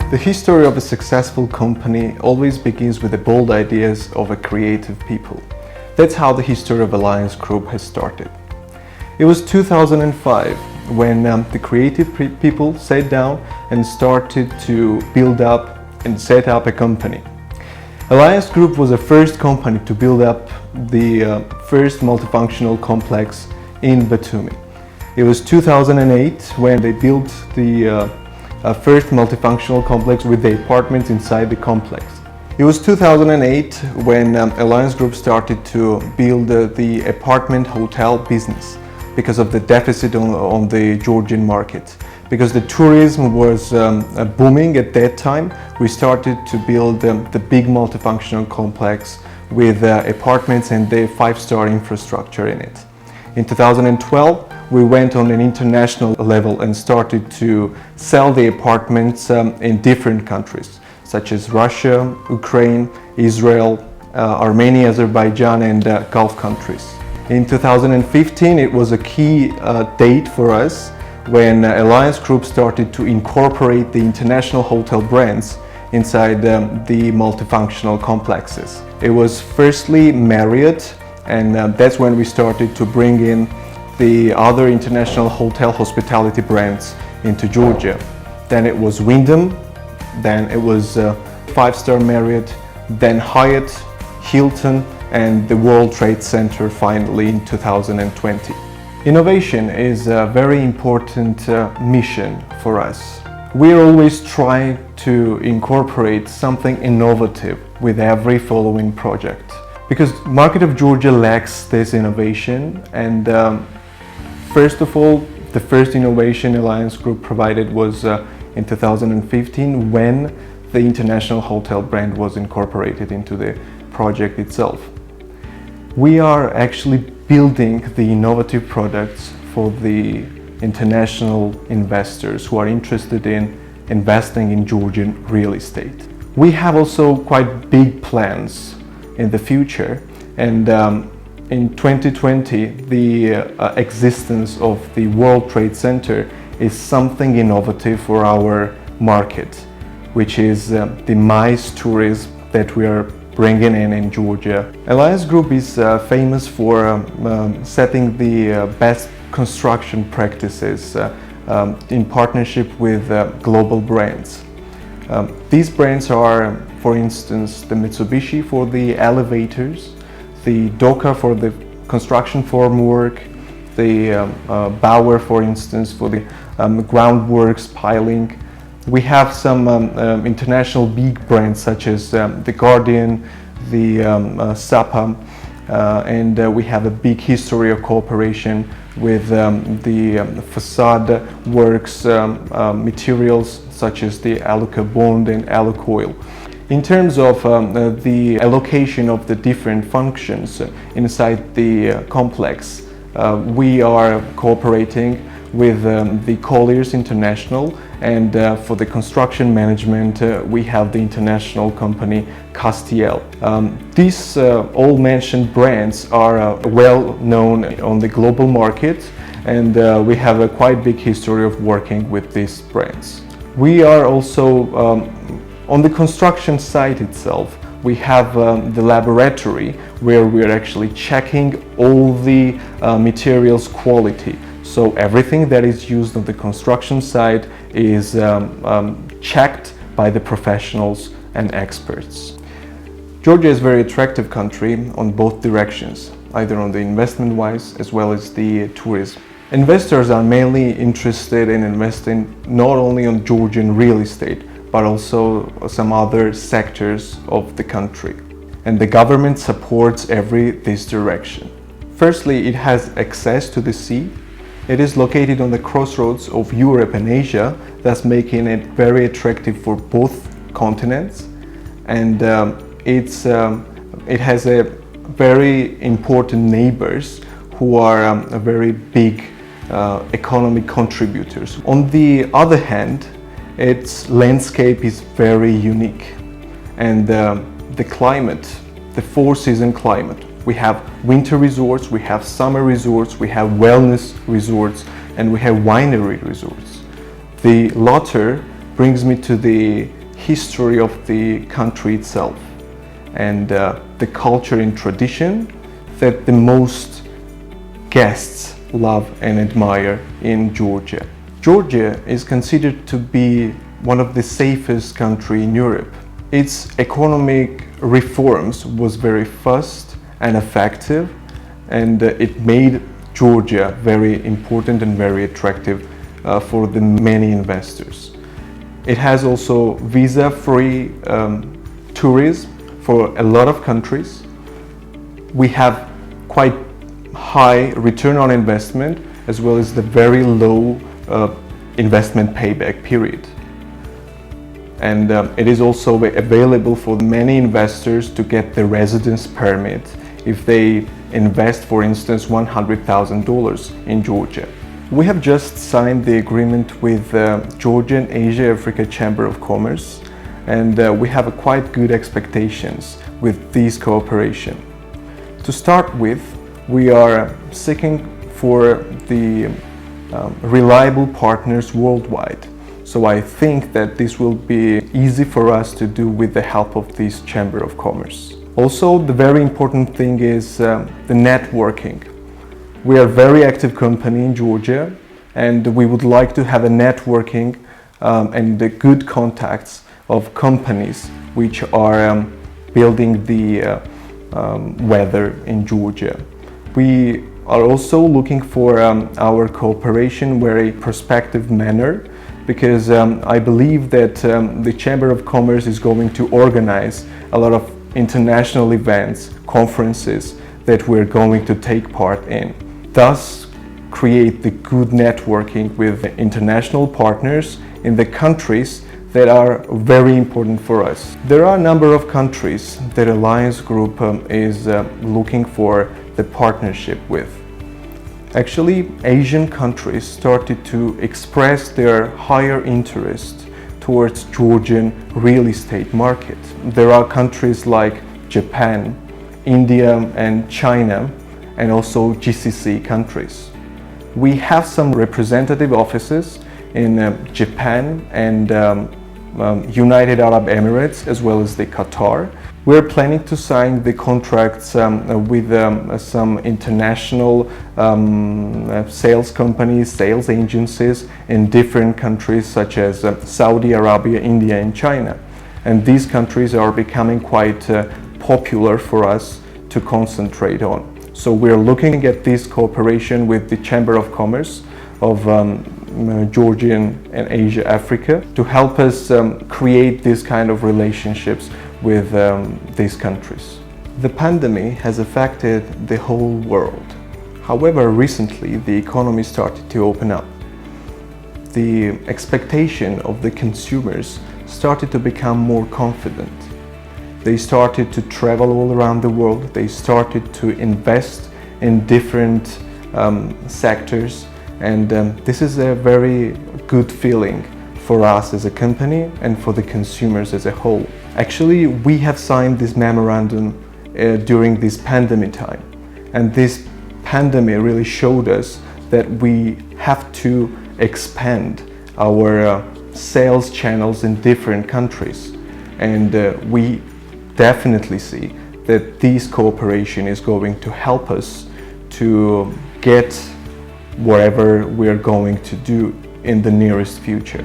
The history of a successful company always begins with the bold ideas of a creative people. That's how the history of Alliance Group has started. It was 2005 when the creative people sat down and started to build up and set up a company. Alliance Group was the first company to build up the first multifunctional complex in Batumi. It was 2008 when they built the first multifunctional complex with the apartments inside the complex. It was 2008 when Alliance Group started to build the apartment hotel business because of the deficit on the Georgian market. Because the tourism was booming at that time, we started to build the big multifunctional complex with apartments and the 5-star infrastructure in it. In 2012, we went on an international level and started to sell the apartments in different countries, such as Russia, Ukraine, Israel, Armenia, Azerbaijan, and Gulf countries. In 2015, it was a key date for us when Alliance Group started to incorporate the international hotel brands inside the multifunctional complexes. It was firstly Marriott, and that's when we started to bring in the other international hotel hospitality brands into Georgia. Then it was Wyndham, then it was 5-star Marriott, then Hyatt, Hilton, and the World Trade Center finally in 2020. Innovation is a very important mission for us. We always try to incorporate something innovative with every following project. Because market of Georgia lacks this innovation, and first of all, the first innovation Alliance Group provided was in 2015 when the international hotel brand was incorporated into the project itself. We are actually building the innovative products for the international investors who are interested in investing in Georgian real estate. We have also quite big plans in the future, and in 2020 the existence of the World Trade Center is something innovative for our market, which is the MICE tourism that we are bringing in Georgia. Alliance Group is famous for setting the best construction practices in partnership with global brands. These brands are, for instance, the Mitsubishi for the elevators, the Doka for the construction formwork, the Bauer, for instance, for the groundworks, piling. We have some international big brands such as the Guardian, the Sapa, and we have a big history of cooperation with the facade works materials such as the Aluca Bond and Alucoil. In terms of the allocation of the different functions inside the complex, we are cooperating with the Colliers International, and for the construction management we have the international company Castiel. These all mentioned brands are well known on the global market, and we have a quite big history of working with these brands. We are also on the construction site itself. We have the laboratory where we are actually checking all the materials quality. So everything that is used on the construction site is checked by the professionals and experts. Georgia is a very attractive country on both directions, either on the investment-wise as well as the tourism. Investors are mainly interested in investing not only on Georgian real estate, but also some other sectors of the country. And the government supports this direction. Firstly, it has access to the sea. It is located on the crossroads of Europe and Asia, thus making it very attractive for both continents. And it has a very important neighbors who are very big economic contributors. On the other hand, its landscape is very unique, and the climate, the 4-season climate. We have winter resorts, we have summer resorts, we have wellness resorts, and we have winery resorts. The latter brings me to the history of the country itself and the culture and tradition that the most guests love and admire in Georgia. Georgia is considered to be one of the safest countries in Europe. Its economic reforms was very fast and effective, and it made Georgia very important and very attractive for the many investors. It has also visa-free tourism for a lot of countries. We have quite high return on investment as well as the very low investment payback period. And it is also available for many investors to get the residence permit if they invest, for instance, $100,000 in Georgia. We have just signed the agreement with Georgian Asia-Africa Chamber of Commerce, and we have quite good expectations with this cooperation. To start with, we are seeking for the reliable partners worldwide. So I think that this will be easy for us to do with the help of this Chamber of Commerce. Also, the very important thing is the networking. We are a very active company in Georgia, and we would like to have a networking and the good contacts of companies which are building the weather in Georgia. We are also looking for our cooperation in a very prospective manner, because I believe that the Chamber of Commerce is going to organize a lot of international events, conferences that we're going to take part in. Thus, create the good networking with international partners in the countries that are very important for us. There are a number of countries that Alliance Group is looking for the partnership with. Actually, Asian countries started to express their higher interest towards Georgian real estate market. There are countries like Japan, India and China, and also GCC countries. We have some representative offices in Japan and United Arab Emirates as well as the Qatar. We're planning to sign the contracts with some international sales companies, sales agencies in different countries such as Saudi Arabia, India and China. And these countries are becoming quite popular for us to concentrate on. So we're looking at this cooperation with the Chamber of Commerce of Georgian and Asia Africa to help us create this kind of relationships with these countries. The pandemic has affected the whole world. However, recently the economy started to open up. The expectation of the consumers started to become more confident. They started to travel all around the world. They started to invest in different sectors, and this is a very good feeling for us as a company and for the consumers as a whole. Actually, we have signed this memorandum during this pandemic time, and this pandemic really showed us that we have to expand our sales channels in different countries, and we definitely see that this cooperation is going to help us to get whatever we are going to do in the nearest future.